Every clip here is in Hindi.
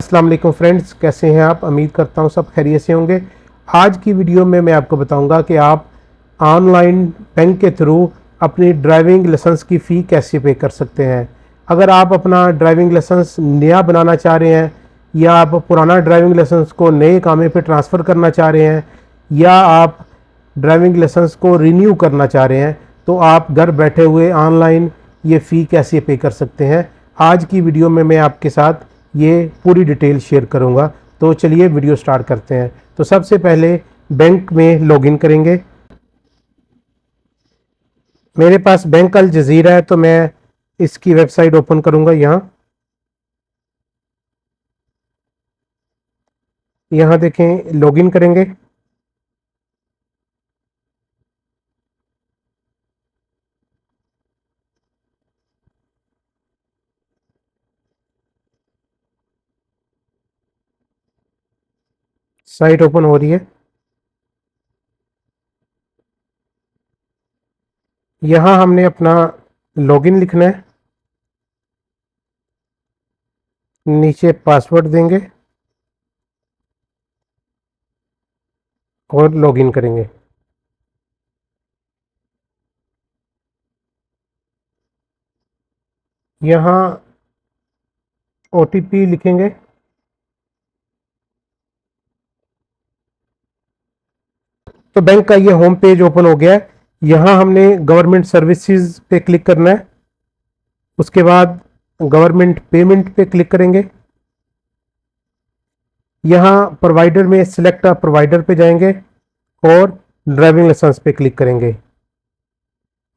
अस्सलाम वालेकुम फ्रेंड्स, कैसे हैं आप। उम्मीद करता हूं सब खैरियत से होंगे। आज की वीडियो में मैं आपको बताऊंगा कि आप ऑनलाइन बैंक के थ्रू अपनी ड्राइविंग लाइसेंस की फ़ी कैसे पे कर सकते हैं। अगर आप अपना ड्राइविंग लाइसेंस नया बनाना चाह रहे हैं या आप पुराना ड्राइविंग लाइसेंस को नए कामे पे ट्रांसफ़र करना चाह रहे हैं या आप ड्राइविंग लाइसेंस को रिन्यू करना चाह रहे हैं, तो आप घर बैठे हुए ऑनलाइन ये फ़ी कैसे पे कर सकते हैं। आज की वीडियो में मैं आपके साथ ये पूरी डिटेल शेयर करूंगा। तो चलिए वीडियो स्टार्ट करते हैं। तो सबसे पहले बैंक में लॉगिन करेंगे। मेरे पास बैंक अल जज़ीरा है तो मैं इसकी वेबसाइट ओपन करूंगा। यहाँ देखें, लॉगिन करेंगे। साइट ओपन हो रही है। यहाँ हमने अपना लॉगिन लिखना है, नीचे पासवर्ड देंगे और लॉगिन करेंगे। यहाँ OTP लिखेंगे। तो बैंक का ये होम पेज ओपन हो गया है। यहाँ हमने गवर्नमेंट सर्विसेज पे क्लिक करना है। उसके बाद गवर्नमेंट पेमेंट पे क्लिक करेंगे। यहाँ प्रोवाइडर में सिलेक्ट अ प्रोवाइडर पे जाएंगे और ड्राइविंग लाइसेंस पे क्लिक करेंगे।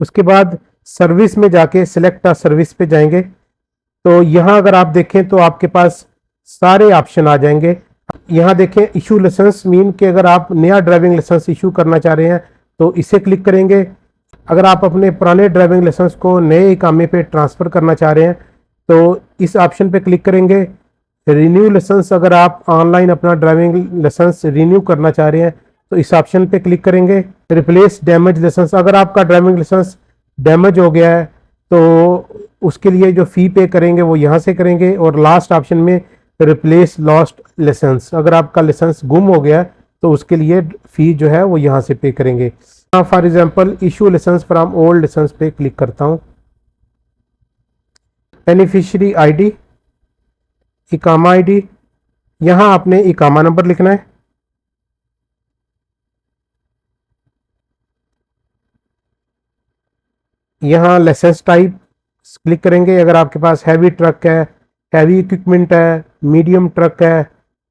उसके बाद सर्विस में जाके सिलेक्ट अ सर्विस पे जाएंगे। तो यहाँ अगर आप देखें तो आपके पास सारे ऑप्शन आ जाएंगे। यहाँ देखें, इशू लाइसेंस मीन कि अगर आप नया ड्राइविंग लाइसेंस इशू करना चाह रहे हैं तो इसे क्लिक करेंगे। अगर आप अपने पुराने ड्राइविंग लाइसेंस को नए इकामे पे ट्रांसफ़र करना चाह रहे हैं तो इस ऑप्शन पे क्लिक करेंगे। रिन्यू लाइसेंस, अगर आप ऑनलाइन अपना ड्राइविंग लाइसेंस रिन्यू करना चाह रहे हैं तो इस ऑप्शन पे क्लिक करेंगे। रिप्लेस डैमेज लाइसेंस, अगर आपका ड्राइविंग लाइसेंस डैमेज हो गया है तो उसके लिए जो फ़ी पे करेंगे वो यहाँ से करेंगे। और लास्ट ऑप्शन में रिप्लेस लॉस्ट लाइसेंस, अगर आपका लाइसेंस गुम हो गया तो उसके लिए फ़ी जो है वो यहाँ से पे करेंगे। For example issue license from old license पे क्लिक करता हूँ। बेनिफिशियरी आईडी, इकामा आईडी, यहाँ आपने इकामा नंबर लिखना है। यहाँ लाइसेंस टाइप क्लिक करेंगे। अगर आपके पास हैवी ट्रक है, हैवी इक्विपमेंट है, मीडियम ट्रक है,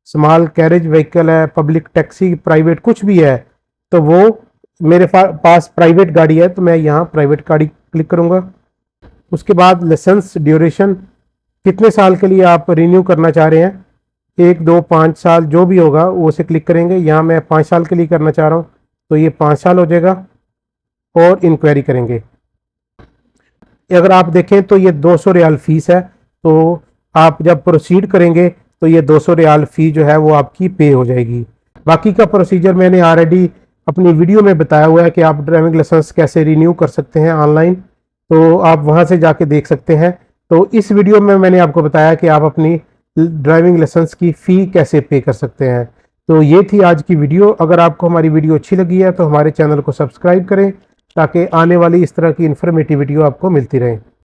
स्मॉल कैरेज व्हीकल है, पब्लिक टैक्सी, प्राइवेट कुछ भी है, तो वो मेरे पास प्राइवेट गाड़ी है तो मैं यहाँ प्राइवेट गाड़ी क्लिक करूँगा। उसके बाद लाइसेंस ड्यूरेशन, कितने साल के लिए आप रिन्यू करना चाह रहे हैं, 1, 2, 5 साल जो भी होगा वो से क्लिक करेंगे। यहाँ मैं 5 साल के लिए करना चाह रहा हूँ तो ये 5 साल हो जाएगा और इंक्वायरी करेंगे। अगर आप देखें तो ये 200 रियाल फीस है। तो आप जब प्रोसीड करेंगे तो ये 200 रियाल फ़ी जो है वो आपकी पे हो जाएगी। बाकी का प्रोसीजर मैंने ऑलरेडी अपनी वीडियो में बताया हुआ है कि आप ड्राइविंग लाइसेंस कैसे रिन्यू कर सकते हैं ऑनलाइन, तो आप वहां से जाके देख सकते हैं। तो इस वीडियो में मैंने आपको बताया कि आप अपनी ड्राइविंग लाइसेंस की फ़ी कैसे पे कर सकते हैं। तो ये थी आज की वीडियो। अगर आपको हमारी वीडियो अच्छी लगी है तो हमारे चैनल को सब्सक्राइब करें ताकि आने वाली इस तरह की इन्फॉर्मेटिव वीडियो आपको मिलती रहे।